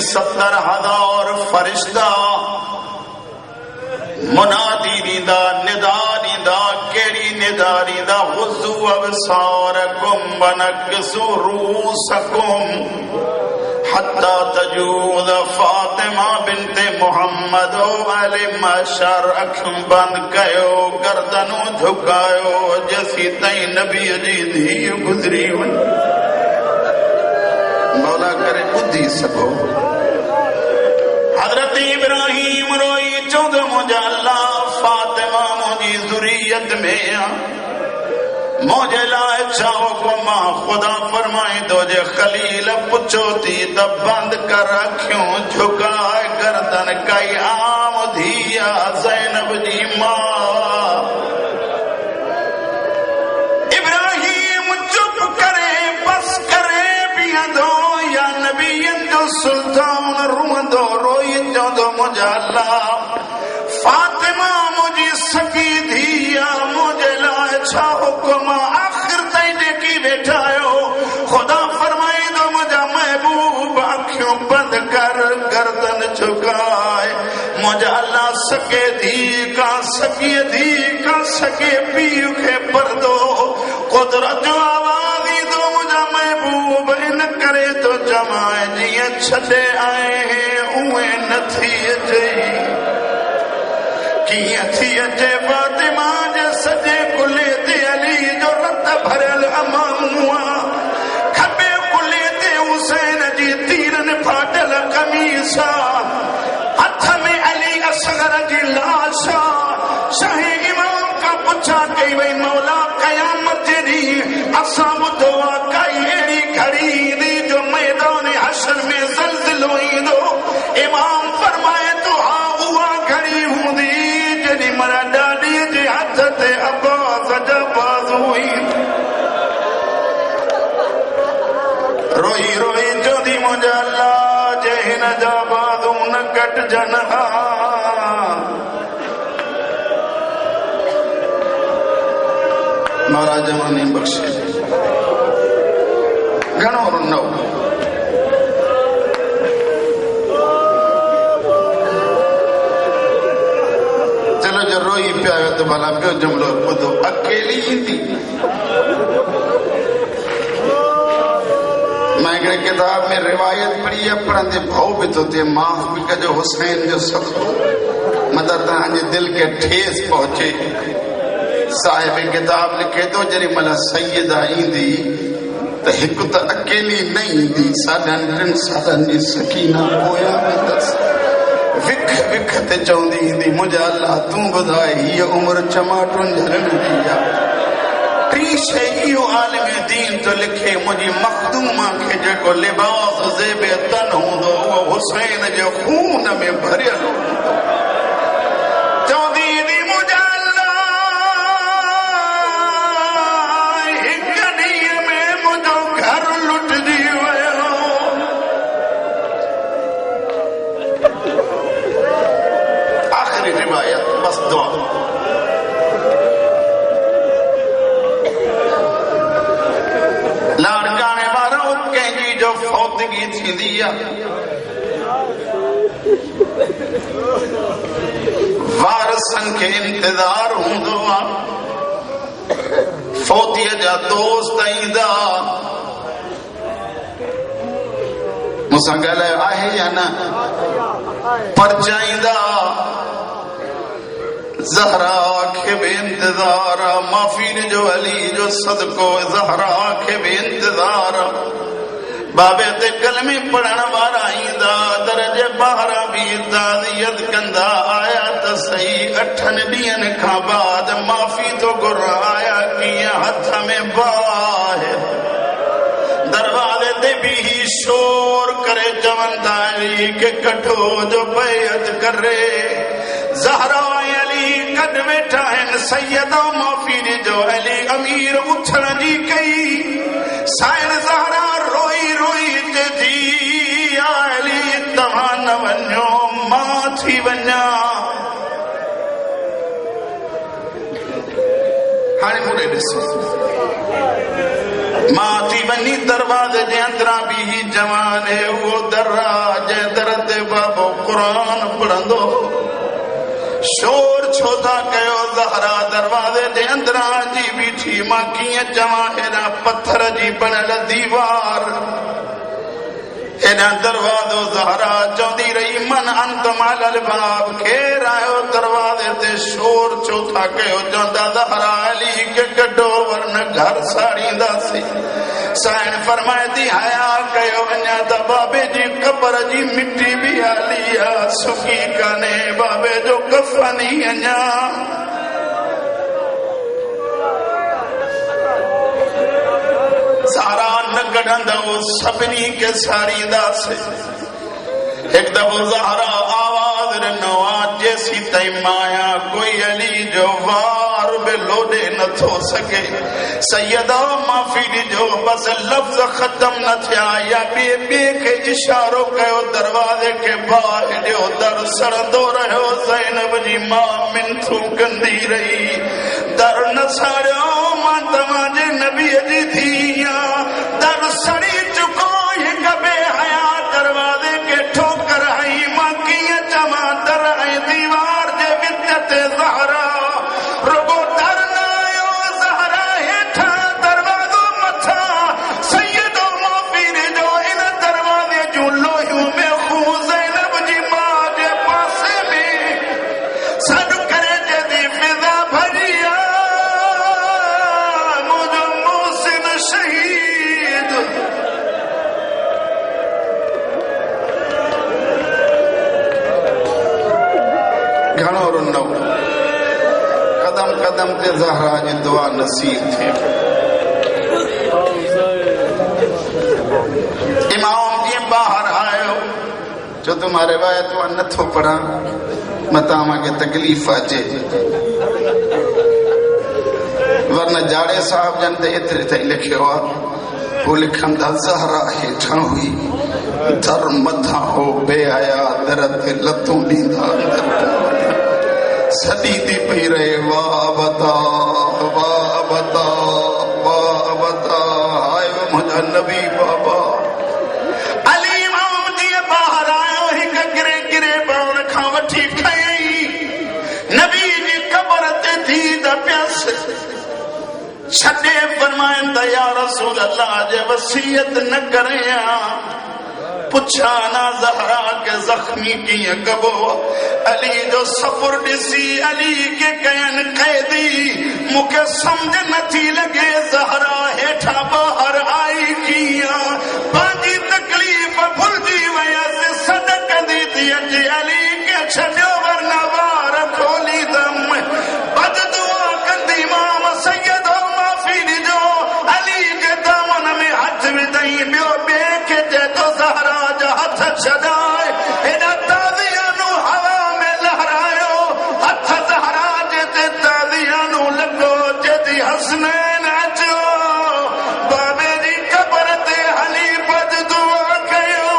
70,000 فرشتہ منادی دیندا ندا دیندا کیڑی ندا دیندا غضو ابصارکم ونکسوا رؤوسکم حتی تجود فاطمہ بنت محمد علی معشر اکھم بند کیو گردنوں جھکایو جیسی تائیں نبی جی دھی گزری ون مولا کرے بدھی سکو حضرت ابراہیم روئی چود مجھے اللہ فاطمہ مجھے ذریت میں مجھے لائے چاہو کو ماں خدا فرمائے دو جے خلیل پچھو تھی تب بند کر رکھیوں جھکائے گردن کئی عام دھیا زینب جی ماں ابراہیم چپ کرے بس کرے بیندو یا نبی اندو سلطان روندو روئی جو مجھے اللہ فاطمہ مجھے سکی دھیا مجھے لائے چھا حکم آخر تینے کی بیٹھائیو خدا فرمائی دو مجھے محبوب آنکھوں بند کر گردن چکائے مجھے اللہ سکے دھی کا سکے پیو کے پردو قدرت جو آوازی دو مجھے محبوب ان کرے تو جمائے جیے چھڑے آئے ہیں اوے نتھی جئی کی اچھی اچھے فاطمہ جے سجے کلے دے علی جو رت بھرل امام ہوا کھبے کلے دے حسین جی تیرن پھاٹل قمیصا ہتھ میں علی اصغر جی لاشا شاہ امام کا پوچھا کئی وئی مولا قیامت جی اصحاب دعا کئی ایڑی گھڑی دی جو میدان حشر میں زلزل ہوئی دو امام فرمائے تو ہاں ہوا گھڑی ہوں دی جنی مرا ڈاڈی جی حضرت عباس جباز ہوئی روئی روئی جو دی مجھے اللہ جہن جبازوں نکٹ جنہا مارا جوانی بخشے گھنو رنو چلو جو روئی پہ آئے تو بھلا پیو جملو بدو اکیلی ہی تھی میں ایک کتاب میں روایت پڑھی ہے پڑھندے بھاؤ بھی تو تے معاف بھی کہ جو حسین جو سخت مدد آنجے دل کے ٹھیس پہنچے صاحب کتاب لکھے تو جری ملا سیدہ ایندی تو ایک تو اکیلی نہیں دی سادن ٹن سادن دی سکینہ پویا میں دس وکھ تے چوندی ایندی مجھے اللہ توں بدھائی یہ عمر چماٹن جھرن دیا تریشے ایو عالم دین تو لکھے مجھے مخدومہ کے جو کو لباس زیب تن ہوں دو وہ حسین جو خون میں بھریا لو چوندی دی مجھے لاڑکانے بارا اکیں جی جو فوتگی تھی دیا وارسن کے انتظار ہوں دعا فوتی جا دوست ایندہ مسنگل آئے یا نا پر جائندہ زہرا کے بے انتظار معافی جو علی جو صدقو زہرا کے بے انتظار بابے تے کلمی پڑھن وارا ایندہ درجے باہرہ بھی تعزیت کندہ آیا تسعی 8 ڈین کھا بعد معافی تو گر آیا کیا ہتھ میں باہر دروازے تے بھی شور کرے جوندائی کے کٹھو جو بیعت کرے زہرا علی کد بیٹھا ہے سیدہ معافی جو علی امیر اٹھن جی کئی سائر زہرا روئی روئی تے دی علی تمہان ونیو ماں تھی ونیا ہاں مورے ڈسو ماں تھی ونی دروازے دے اندرہ بھی جوان ہے وہ دراجے قرآن پڑھندو شور چھوتا کہو زہرا دروازے دے اندران جی بیٹھی ماں کیے جمع اینا پتھر جی بنل دیوار اینا دروازو زہرا چودی رہی من انتم علی الباب کھیر آئے دروازے تے شور چھوتا کہو جوندہ زہرا علی کے گڈو ورن گھر ساڑی دا سی سائن فرمائے دی حیاء کہو انیا دا بابے جی قبر جی مٹی بھی آلیا سکی کانے بابے جو کفنی انیا سارا نگڑندہ وہ سبنی کے ساری دا سے ایک دفعہ زہرا آواز رنوان جیسی تیمایا کوئی علی جو وار بے لوڈے نہ تھو سکے سیدہ معافی جو بس لفظ ختم نہ تھیا یا بے بے کے اشاروں کہو دروازے کے باہر جو در سردو رہو زینب جی ماں من تھو گندی رہی در نسارو ماں تماجے نبی جی تھیا در سڑی چکو یہ کبے حیات دروازے کے ٹھوکر آئی ماں کی جمع در آئی دیوار جے بدت زہرا رگو در نائیو زہرا ہیٹھا دروازو متھا سید و معافیر جو ان دروازے جو لوہیوں میں خو زینب جی ماں جے پاسے میں سڈ کرے جے دی فضا بھریا مجھو محسن شہید گھنو رنو قدم قدم تے زہرا جی دعا نصیب تھے امام جی باہر آئے ہو جو تمہارے روایت وہ نتھو پڑھا متاما کے تکلیف آجے ورنہ جاڑے صاحب جنتے اترے تھے لکھے ہوا وہ لکھن دا زہرا ہیٹھا ہوئی در مدھا ہو بے آیا درد لتوں دیندہ سدی دی پی رہے وابتا وابتا وابتا آئے وہ مجھا نبی بابا علی امام دیئے باہر آئے وہی کا گرے گرے باؤں رکھا وٹھی کھائی نبی جی قبر تے تھی دا پیاس چھٹے فرمائن دا یا رسول اللہ جے وسیعت نہ کریں پچھانا زہرا کے زخمی کی کبو علی جو سفر ڈسی علی کے کین قیدی مکہ سمجھ نہ تھی لگے زہرا ہیٹھا باہر آئی کیا باقی تکلیف بھل جی ویا سے صدق دی تھی اجی علی کے چھڑیو ورنہ وار کھولی دم بد دعا کندی امام سید و معافی جو علی کے دامن میں ہاتھ میں دئی بیو بے کے دے تو زہرا ہاتھ چھڑائے اینا تازیانو ہوا میں لہرائیو ہاتھ زہرا جیتے تازیانو لگو جیتی حسنین اچو بابے دی قبر تے حلی بد دعا کہو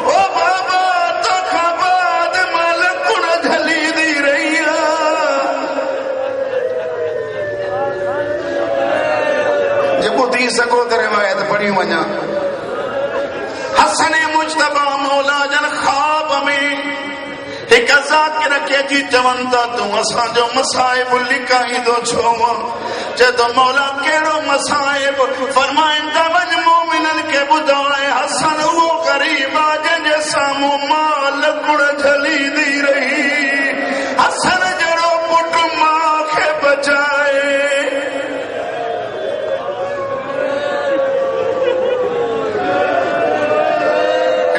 او بابا تو خباد مالکن جھلی دی رہی جب تی سکو تے روایت پڑھی ونیا حسن مجتبہ مولا جن خواب میں ایک ذاکر کے جی جوانتا تو اساں جو مسائب لکھائی دو چھوما جدو مولا کیڑو مسائب فرمائن دون مومنن کے بدوائے حسن وہ غریب آجن جیسا مال گڑ جھلی دی رہی حسن جڑو پٹ ماں کے بچائے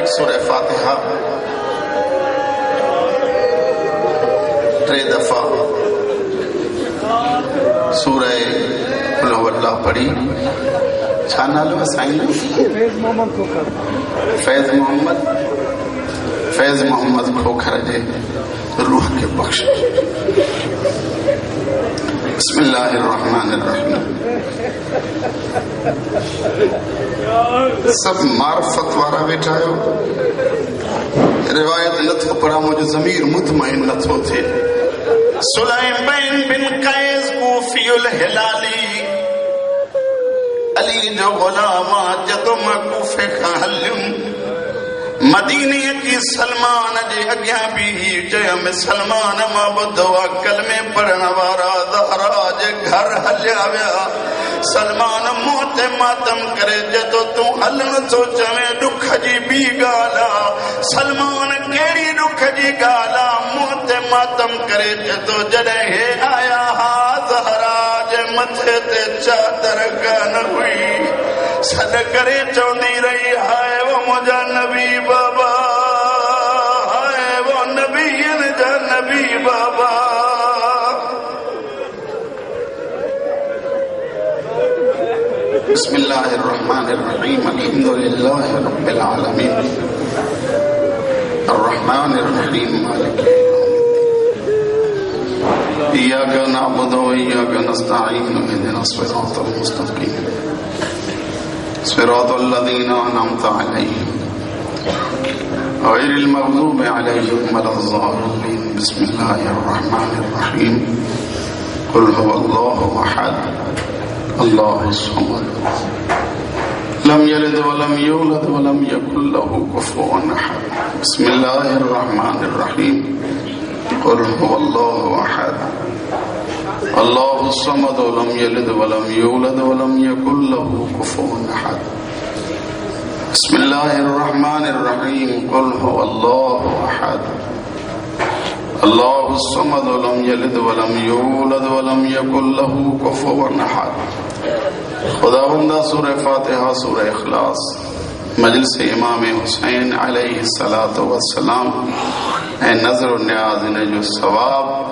سورہ فاتحہ 3 دفعہ سورہ قل هو اللہ پڑھی چھانا لو سائن فیض محمد کھوکھر جے روح کے بخش بسم اللہ الرحمن الرحیم سب معرفت وارا بیٹھا ہے روایت نتھو پڑھا مجھے ضمیر مطمئن نتھو تھے سلیم بن قیس کوفی الہلالی علی جو غلام جدو میں کوفے کا حلیم مدینے کی سلمان جے اگیا بھی چیم سلمان معبود و کلمے پڑھن وارا زہرا جے گھر ہلیا ویا سلمان موت ماتم کرے جدو تو ہلن تو چویں دکھ جی بھی گالا سلمان کیڑی دکھ جی گالا موت ماتم کرے جدو جڑے آیا ہا زہرا جے متھے تے چادر کان ہوئی صد کرے چوندی رہی ہائے وہ مجھا نبی بابا ہائے وہ نبی جا نبی بابا بسم اللہ الرحمن الرحیم الحمد للہ رب العالمین الرحمن الرحیم مالک ایاک نعبد و ایاک نستعین اهدنا الصراط المستقیم صراط الذين أنعمت عليهم غير المغضوب عليهم ولا الضالين بسم الله الرحمن الرحيم قل هو الله أحد الله الصمد لم يلد ولم يولد ولم يكن له كفوا أحد بسم الله الرحمن الرحيم قل هو الله أحد الله الصمد لم يلد ولم يولد ولم يكن له كفوا أحد بسم الله الرحمن الرحيم قل هو الله أحد الله الصمد لم يلد ولم يولد ولم يكن له كفوا أحد خداوند سورہ فاتحہ سورہ اخلاص مجلس امام حسین علیہ الصلوۃ والسلام اے نظر و نیاز نے جو ثواب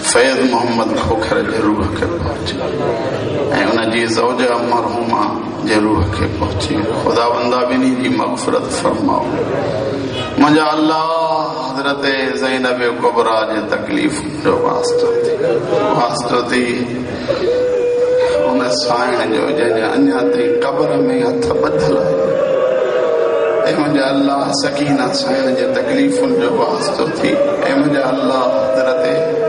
فیض محمد کھوکھر جے روح کے پہنچے اے انہاں جی زوجہ مرحومہ جے روح کے پہنچے خدا بندہ بنی جی مغفرت فرماؤ مجھا اللہ حضرت زینب کبریٰ جے تکلیف جو واسطہ تھی انہیں سائن جو جنہیں انیا تی قبر میں ہتھ بدل اے مجھا اللہ سکینہ سائن جے تکلیف جو واسطہ تھی اے مجھا اللہ حضرت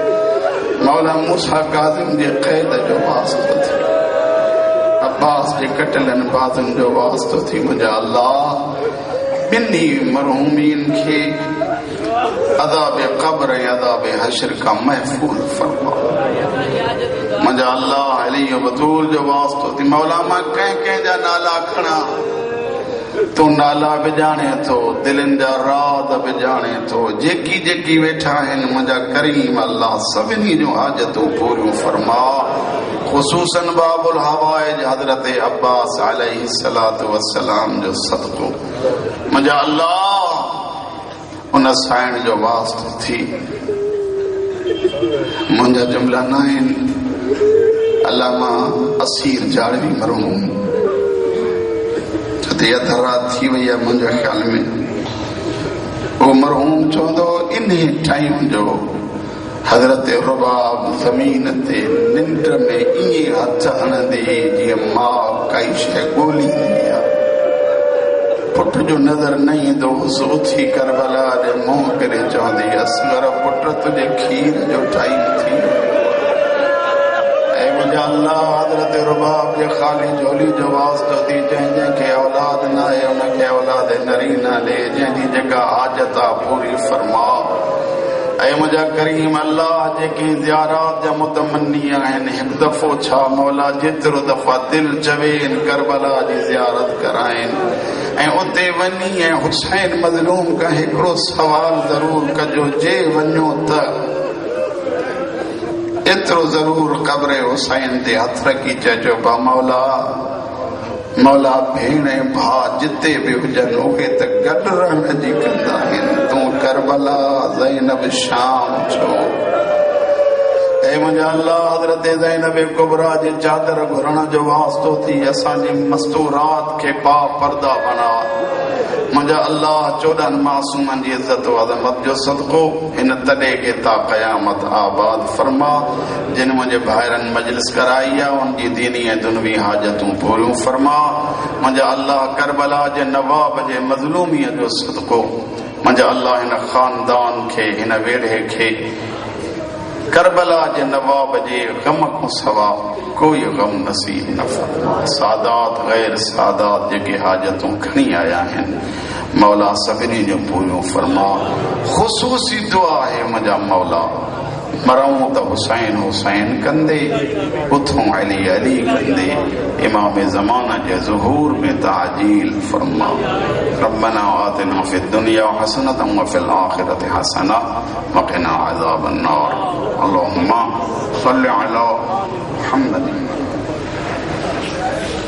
مولا موسیٰ قاظم جے قید جو واسطہ تھی عباس جے کٹلن بازن جو واسطہ تھی مجھا اللہ بنی مرحومین کے عذاب قبر عذاب حشر کا محفوظ فرما مجھا اللہ علی و بطول جو واسطہ تھی مولا ماں کہیں جا نالا کھنا تو نالا بجانے تو دلن جا راد بجانے تو جیکی ویٹھا ہیں مجھا کریم اللہ سبنی جو حاجتوں پوریوں فرما خصوصاً باب الحوائج حضرت عباس علیہ السلام جو صدقوں مجھا اللہ انہ سائن جو واسطہ تھی مجھا جملہ نائن علامہ اسیر جاڑوی مرحوم یہ دھرات تھی ویا منجا خیال میں وہ مرحوم چودو انہیں ٹائم جو حضرت رباب زمین تے ننڈر میں انہیں ہتھ ہندے جی ماں کئی شے گولی دیا پٹ جو نظر نہیں دو سوتھی کربلا دے منہ کرے چوندی اصغر پٹ تجھے کھیر جو ٹائم تھی اے مجھا اللہ حضرت رباب جے خالی جولی جو واسطہ دی جہیں کے اولاد نہ ہے انہیں کے اولاد نرینہ لے جہیں جگہ حاجتہ پوری فرما اے مجھا کریم اللہ جے کی زیارات جا متمنیاں ہیں ایک دفعہ چھا مولا جتر دفعہ دل چوین کربلا جی زیارت کرائیں اے اتے ونی ہے حسین مظلوم کا ایکڑو سوال ضرور کجو جے ونیو تا اترو ضرور قبر حسین دے ہتھ رکھی چجو با مولا بھینے بھا جتے بھی وجن ہوئے تک گڈ رہن جی کندہ ہیں تو کربلا زینب شام چھو اے مجھا اللہ حضرت زینب کبریٰ جی چادر گھرنا جو واسطو تھی اسانی مستورات کے پا پردہ بنا مجھا اللہ چودن معصومن جی عزت و عظمت جو صدقو ان تڑے کے تا قیامت آباد فرما جن مجھے بھائرن مجلس کرائیا ان کی دینی دنوی حاجتوں پوریوں فرما مجھا اللہ کربلا جے نواب جے مظلومی جو صدقو مجھا اللہ ان خاندان کے ان ویڑے کے کربلا جے نواب جے غم کو سوا کوئی غم نصیب نہ فرما. سادات غیر سادات جے حاجتوں گھنی آیا ہیں مولا سبنی جو پوریوں فرما. خصوصی دعا ہے مجا مولا مروں تو حسین حسین کندے اتھوں علی علی کندے امام زمانہ جے ظہور میں تعجیل فرما. ربنا آتنا فی الدنیا حسنۃ وفی الآخرۃ حسنۃ وقنا عذاب النار. اللهم صل علی محمد